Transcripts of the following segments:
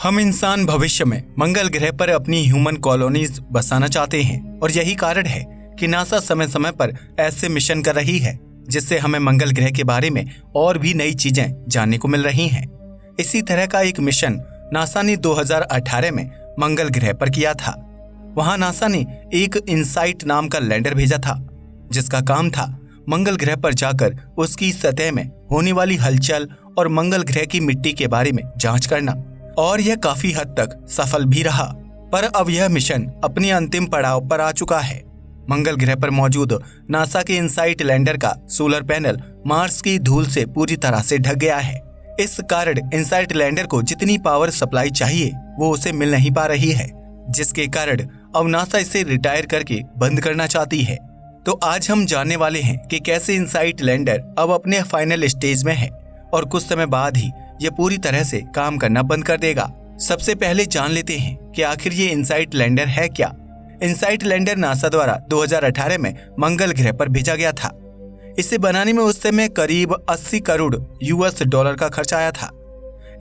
हम इंसान भविष्य में मंगल ग्रह पर अपनी ह्यूमन कॉलोनीज बसाना चाहते हैं और यही कारण है कि नासा समय समय पर ऐसे मिशन कर रही है जिससे हमें मंगल ग्रह के बारे में और भी नई चीजें जानने को मिल रही हैं। इसी तरह का एक मिशन नासा ने 2018 में मंगल ग्रह पर किया था। वहां नासा ने एक इनसाइट नाम का लैंडर भेजा था जिसका काम था मंगल ग्रह पर जाकर उसकी सतह में होने वाली हलचल और मंगल ग्रह की मिट्टी के बारे में जांच करना, और यह काफी हद तक सफल भी रहा। पर अब यह मिशन अपने अंतिम पड़ाव पर आ चुका है। मंगल ग्रह पर मौजूद नासा के इनसाइट लैंडर का सोलर पैनल मार्स की धूल से पूरी तरह से ढक गया है। इस कारण इनसाइट लैंडर को जितनी पावर सप्लाई चाहिए वो उसे मिल नहीं पा रही है, जिसके कारण अब नासा इसे रिटायर करके बंद करना चाहती है। तो आज हम जानने वाले हैं कि कैसे इनसाइट लैंडर अब अपने फाइनल स्टेज में है और कुछ समय बाद ही ये पूरी तरह से काम करना बंद कर देगा। सबसे पहले जान लेते हैं कि आखिर ये इनसाइट लैंडर है क्या। इनसाइट लैंडर नासा द्वारा 2018 में मंगल ग्रह पर भेजा गया था। इसे बनाने में उस समय करीब 80 करोड़ US डॉलर का खर्च आया था।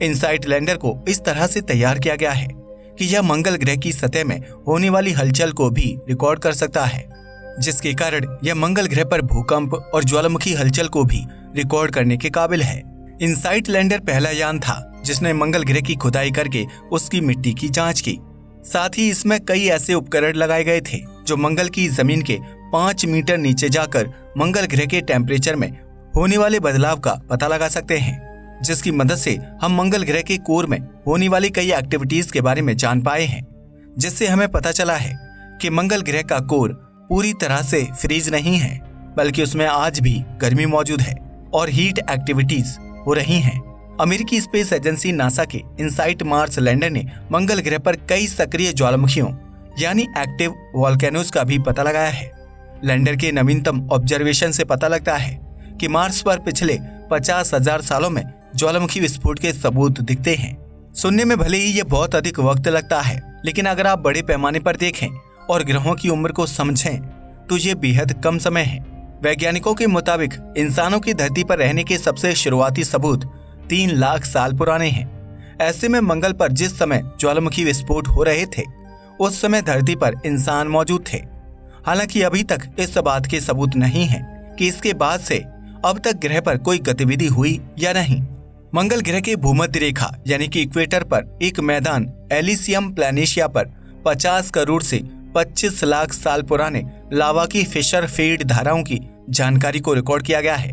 इनसाइट लैंडर को इस तरह से तैयार किया गया है कि यह मंगल ग्रह की सतह में होने वाली हलचल को भी रिकॉर्ड कर सकता है, जिसके कारण यह मंगल ग्रह पर भूकंप और ज्वालामुखी हलचल को भी रिकॉर्ड करने के काबिल है। इनसाइट लैंडर पहला यान था जिसने मंगल ग्रह की खुदाई करके उसकी मिट्टी की जांच की। साथ ही इसमें कई ऐसे उपकरण लगाए गए थे जो मंगल की जमीन के 5 मीटर नीचे जाकर मंगल ग्रह के टेम्परेचर में होने वाले बदलाव का पता लगा सकते हैं, जिसकी मदद से हम मंगल ग्रह के कोर में होने वाली कई एक्टिविटीज के बारे में जान पाए हैं। जिससे हमें पता चला है कि मंगल ग्रह का कोर पूरी तरह से फ्रीज नहीं है, बल्कि उसमें आज भी गर्मी मौजूद है और हीट एक्टिविटीज हो रही हैं। अमेरिकी स्पेस एजेंसी नासा के इनसाइट मार्स लैंडर ने मंगल ग्रह पर कई सक्रिय ज्वालामुखियों यानी एक्टिव वॉल्केनोज का भी पता लगाया है। लैंडर के नवीनतम ऑब्जर्वेशन से पता लगता है कि मार्स पर पिछले 50,000 सालों में ज्वालामुखी विस्फोट के सबूत दिखते हैं। सुनने में भले ही ये बहुत अधिक वक्त लगता है, लेकिन अगर आप बड़े पैमाने पर देखें और ग्रहों की उम्र को समझें तो ये बेहद कम समय है। वैज्ञानिकों के मुताबिक इंसानों की धरती पर रहने के सबसे शुरुआती सबूत 3 लाख साल पुराने हैं। ऐसे में मंगल पर जिस समय ज्वालामुखी विस्फोट हो रहे थे उस समय धरती पर इंसान मौजूद थे। हालांकि अभी तक इस बात के सबूत नहीं है कि इसके बाद से अब तक ग्रह पर कोई गतिविधि हुई या नहीं। मंगल ग्रह के भूमध्य रेखा यानी कि इक्वेटर पर एक मैदान एलिसियम प्लैनेशिया पर 50 करोड़ से 25 लाख साल पुराने लावा की फिशर फील्ड धाराओं की जानकारी को रिकॉर्ड किया गया है।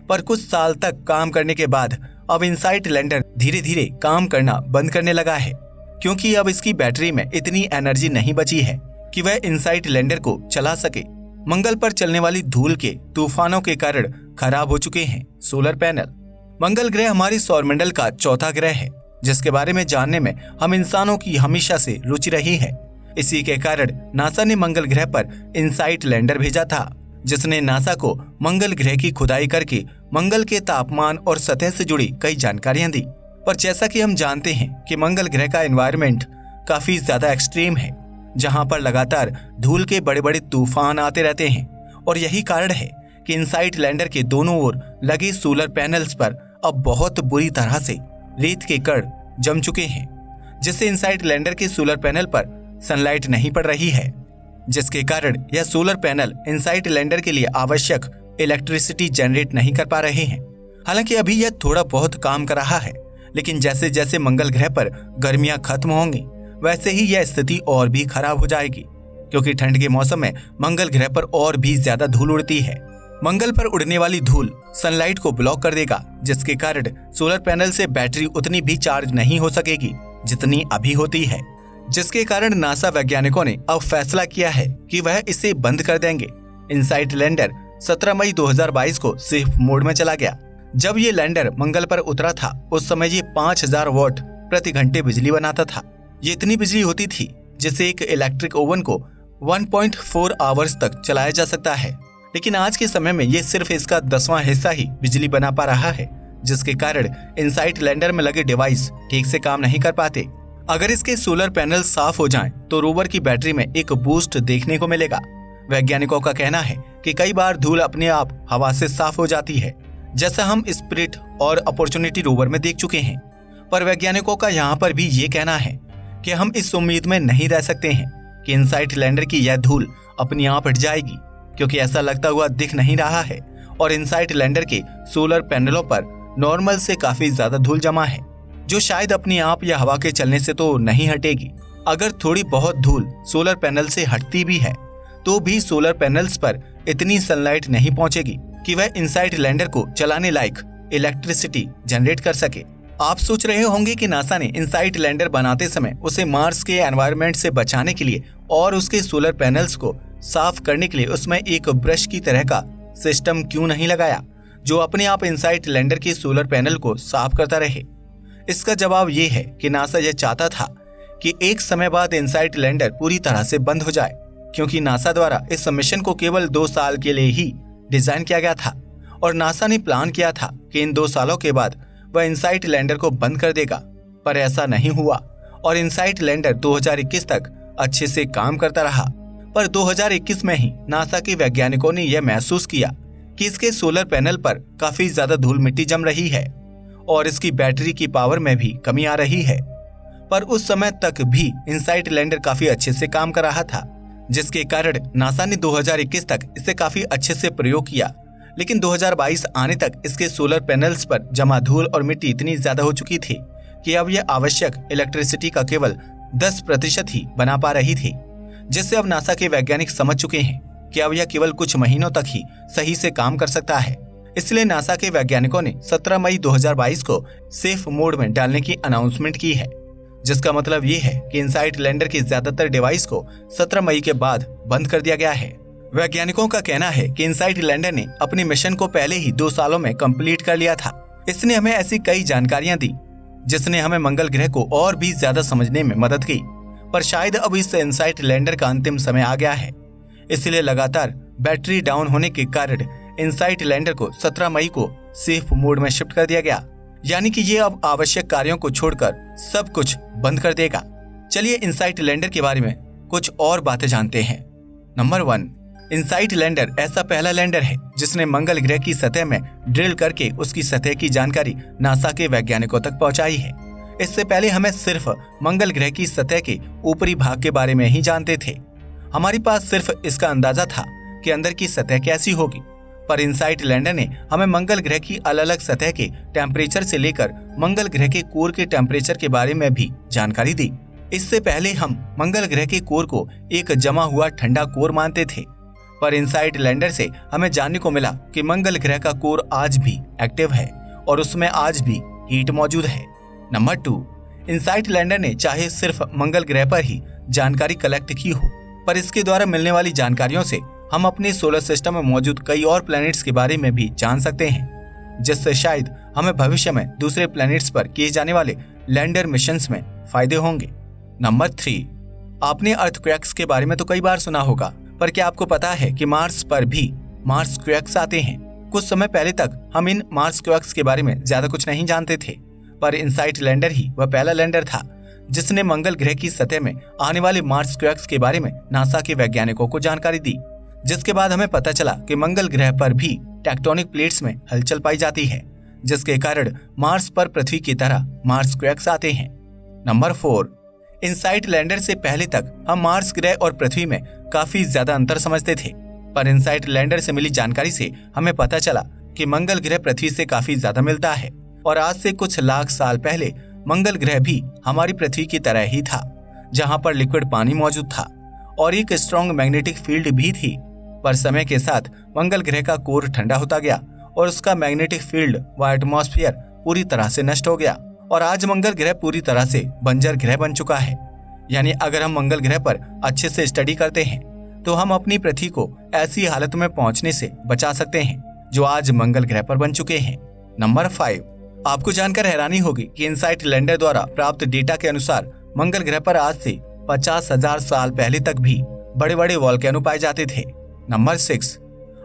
पर कुछ साल तक काम करने के बाद अब इनसाइट लैंडर धीरे धीरे काम करना बंद करने लगा है, क्योंकि अब इसकी बैटरी में इतनी एनर्जी नहीं बची है कि वह इनसाइट लैंडर को चला सके। मंगल पर चलने वाली धूल के तूफानों के कारण खराब हो चुके हैं सोलर पैनल। मंगल ग्रह हमारे सौरमंडल का चौथा ग्रह है, जिसके बारे में जानने में हम इंसानों की हमेशा से रुचि रही है। इसी के कारण नासा ने मंगल ग्रह पर इनसाइट लैंडर भेजा था, जिसने नासा को मंगल ग्रह की खुदाई करके मंगल के तापमान और सतह से जुड़ी कई जानकारियां दी। पर जैसा कि हम जानते हैं कि मंगल ग्रह का एनवायरनमेंट काफी ज्यादा एक्सट्रीम है, जहां पर लगातार धूल के बड़े बड़े तूफान आते रहते हैं, और यही कारण है कि इनसाइट लैंडर के दोनों ओर लगे सोलर पैनल्स पर अब बहुत बुरी तरह से रेत के कण जम चुके हैं, जिससे इनसाइट लैंडर के सोलर पैनल पर सनलाइट नहीं पड़ रही है, जिसके कारण यह सोलर पैनल इनसाइट लैंडर के लिए आवश्यक इलेक्ट्रिसिटी जनरेट नहीं कर पा रहे हैं। हालांकि अभी यह थोड़ा बहुत काम कर रहा है, लेकिन जैसे जैसे मंगल ग्रह पर गर्मियां खत्म होंगी वैसे ही यह स्थिति और भी खराब हो जाएगी, क्योंकि ठंड के मौसम में मंगल ग्रह पर और भी ज्यादा धूल उड़ती है। मंगल पर उड़ने वाली धूल सनलाइट को ब्लॉक कर देगा, जिसके कारण सोलर पैनल से बैटरी उतनी भी चार्ज नहीं हो सकेगी जितनी अभी होती है, जिसके कारण नासा वैज्ञानिकों ने अब फैसला किया है कि वह इसे बंद कर देंगे। इनसाइट लैंडर 17 मई 2022 को सेफ मोड में चला गया। जब ये लैंडर मंगल पर उतरा था उस समय ये 5000 वॉट प्रति घंटे बिजली बनाता था। ये इतनी बिजली होती थी जिससे एक इलेक्ट्रिक ओवन को 1.4 आवर्स तक चलाया जा सकता है, लेकिन आज के समय में ये सिर्फ इसका 10वां हिस्सा ही बिजली बना पा रहा है, जिसके कारण इनसाइट लैंडर में लगे डिवाइस ठीक से काम नहीं कर पाते। अगर इसके सोलर पैनल साफ हो जाएं, तो रोवर की बैटरी में एक बूस्ट देखने को मिलेगा। वैज्ञानिकों का कहना है कि कई बार धूल अपने आप हवा से साफ हो जाती है, जैसा हम स्पिरिट और अपॉर्चुनिटी रोवर में देख चुके हैं। पर वैज्ञानिकों का यहाँ पर भी ये कहना है कि हम इस उम्मीद में नहीं रह सकते हैं कि इनसाइट लैंडर की यह धूल अपने आप हट जाएगी, क्योंकि ऐसा लगता हुआ दिख नहीं रहा है और इनसाइट लैंडर के सोलर पैनलों पर नॉर्मल से काफी ज्यादा धूल जमा है, जो शायद अपने आप या हवा के चलने से तो नहीं हटेगी। अगर थोड़ी बहुत धूल सोलर पैनल से हटती भी है तो भी सोलर पैनल्स पर इतनी सनलाइट नहीं पहुंचेगी कि वह इनसाइट लैंडर को चलाने लायक इलेक्ट्रिसिटी जनरेट कर सके। आप सोच रहे होंगे कि नासा ने इनसाइट लैंडर बनाते समय उसे मार्स के एनवायरनमेंट से बचाने के लिए और उसके सोलर पैनल्स को साफ करने के लिए उसमें एक ब्रश की तरह का सिस्टम क्यों नहीं लगाया जो अपने आप इनसाइट लैंडर के सोलर पैनल को साफ करता रहे। इसका जवाब ये है कि नासा यह चाहता था कि एक समय बाद इनसाइट लैंडर पूरी तरह से बंद हो जाए, क्योंकि नासा द्वारा इस मिशन को केवल 2 साल के लिए ही डिजाइन किया गया था और नासा ने प्लान किया था कि इन 2 सालों के बाद वह इनसाइट लैंडर को बंद कर देगा, पर ऐसा नहीं हुआ और इनसाइट लैंडर 2021 तक अच्छे से काम करता रहा। पर 2021 में ही नासा के वैज्ञानिकों ने यह महसूस किया कि इसके सोलर पैनल पर काफी ज्यादा धूल मिट्टी जम रही है और इसकी बैटरी की पावर में भी कमी आ रही है। पर उस समय तक भी इनसाइट लैंडर काफी अच्छे से काम कर रहा था, जिसके कारण नासा ने 2021 तक इसे काफी अच्छे से प्रयोग किया। लेकिन 2022 आने तक इसके सोलर पैनल्स पर जमा धूल और मिट्टी इतनी ज्यादा हो चुकी थी कि अब यह आवश्यक इलेक्ट्रिसिटी का केवल 10% ही बना पा रही थी, जिससे अब नासा के वैज्ञानिक समझ चुके हैं कि अब यह केवल कुछ महीनों तक ही सही से काम कर सकता है। इसलिए नासा के वैज्ञानिकों ने 17 मई 2022 को सेफ मोड में डालने की अनाउंसमेंट की है, जिसका मतलब ये है कि इनसाइट लैंडर के ज्यादातर डिवाइस को 17 मई के बाद बंद कर दिया गया है। वैज्ञानिकों का कहना है कि इनसाइट लैंडर ने अपनी मिशन को पहले ही 2 सालों में कंप्लीट कर लिया था। इसने हमें ऐसी कई जानकारियां दी जिसने हमें मंगल ग्रह को और भी ज्यादा समझने में मदद की, पर शायद अब इस इनसाइट लैंडर का अंतिम समय आ गया है। इसलिए लगातार बैटरी डाउन होने के कारण इनसाइट लैंडर को 17 मई को सेफ मोड में शिफ्ट कर दिया गया, यानी कि ये अब आवश्यक कार्यों को छोड़कर सब कुछ बंद कर देगा। चलिए इनसाइट लैंडर के बारे में कुछ और बातें जानते हैं। नंबर 1, इनसाइट लैंडर ऐसा पहला लैंडर है जिसने मंगल ग्रह की सतह में ड्रिल करके उसकी सतह की जानकारी नासा के वैज्ञानिकों तक पहुंचाई है। इससे पहले हमें सिर्फ मंगल ग्रह की सतह के ऊपरी भाग के बारे में ही जानते थे। हमारे पास सिर्फ इसका अंदाजा था कि अंदर की सतह कैसी होगी, पर इनसाइट लैंडर ने हमें मंगल ग्रह की अलग अलग सतह के टेम्परेचर से लेकर मंगल ग्रह के कोर के टेम्परेचर के बारे में भी जानकारी दी। इससे पहले हम मंगल ग्रह के कोर को एक जमा हुआ ठंडा कोर मानते थे, पर इनसाइट लैंडर से हमें जानने को मिला कि मंगल ग्रह का कोर आज भी एक्टिव है और उसमें आज भी हीट मौजूद है। नंबर 2, इनसाइट लैंडर ने चाहे सिर्फ मंगल ग्रह पर ही जानकारी कलेक्ट की हो, पर इसके द्वारा मिलने वाली जानकारियों से हम अपने सोलर सिस्टम में मौजूद कई और प्लैनेट्स के बारे में भी जान सकते हैं, जिससे शायद हमें भविष्य में दूसरे प्लैनेट्स पर किए जाने वाले लैंडर मिशंस में फायदे होंगे। नंबर 3, आपने अर्थक्वेक्स के बारे में तो कई बार सुना होगा, पर क्या आपको पता है कि मार्स पर भी मार्सक्वेक्स आते हैं? कुछ समय पहले तक हम इन मार्सक्वेक्स के बारे में ज्यादा कुछ नहीं जानते थे, पर इनसाइट लैंडर ही वह पहला लैंडर था जिसने मंगल ग्रह की सतह में आने वाले मार्सक्वेक्स के बारे में नासा के वैज्ञानिकों को जानकारी दी, जिसके बाद हमें पता चला कि मंगल ग्रह पर भी टेक्टोनिक प्लेट्स में हलचल पाई जाती है, जिसके कारण मार्स पर पृथ्वी की तरह मार्सक्वेक्स आते हैं। नंबर 4, इनसाइट लैंडर से पहले तक हम मार्स ग्रह और पृथ्वी में काफी ज्यादा अंतर समझते थे, पर इनसाइट लैंडर से मिली जानकारी से हमें पता चला कि मंगल ग्रह पृथ्वी से काफी ज्यादा मिलता है और आज से कुछ लाख साल पहले मंगल ग्रह भी हमारी पृथ्वी की तरह ही था, जहां पर लिक्विड पानी मौजूद था और एक स्ट्रॉन्ग मैग्नेटिक फील्ड भी थी। पर समय के साथ मंगल ग्रह का कोर ठंडा होता गया और उसका मैग्नेटिक फील्ड व एटमॉस्फेयर पूरी तरह से नष्ट हो गया और आज मंगल ग्रह पूरी तरह से बंजर ग्रह बन चुका है। यानी अगर हम मंगल ग्रह पर अच्छे से स्टडी करते हैं तो हम अपनी पृथ्वी को ऐसी हालत में पहुंचने से बचा सकते हैं जो आज मंगल ग्रह पर बन चुके हैं। नंबर 5, आपको जानकर हैरानी होगी कि इनसाइट लैंडर द्वारा प्राप्त डेटा के अनुसार मंगल ग्रह पर आज से 50,000 साल पहले तक भी बड़े बड़े वोल्केनो पाए जाते थे। नंबर 6,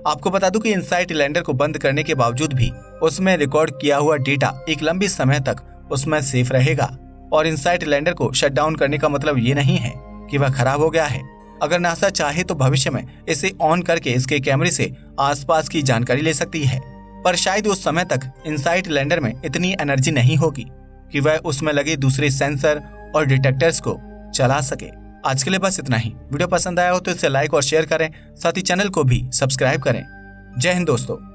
आपको बता दूं कि इनसाइट लैंडर को बंद करने के बावजूद भी उसमें रिकॉर्ड किया हुआ डेटा एक लंबी समय तक उसमें सेफ रहेगा और इनसाइट लैंडर को शट डाउन करने का मतलब ये नहीं है कि वह खराब हो गया है। अगर नासा चाहे तो भविष्य में इसे ऑन करके इसके कैमरे से आसपास की जानकारी ले सकती है, पर शायद उस समय तक इनसाइट लैंडर में इतनी एनर्जी नहीं होगी कि वह उसमें लगे दूसरे सेंसर और डिटेक्टर्स को चला सके। आज के लिए बस इतना ही। वीडियो पसंद आया हो तो इसे लाइक और शेयर करें, साथ ही चैनल को भी सब्सक्राइब करें। जय हिंद दोस्तों।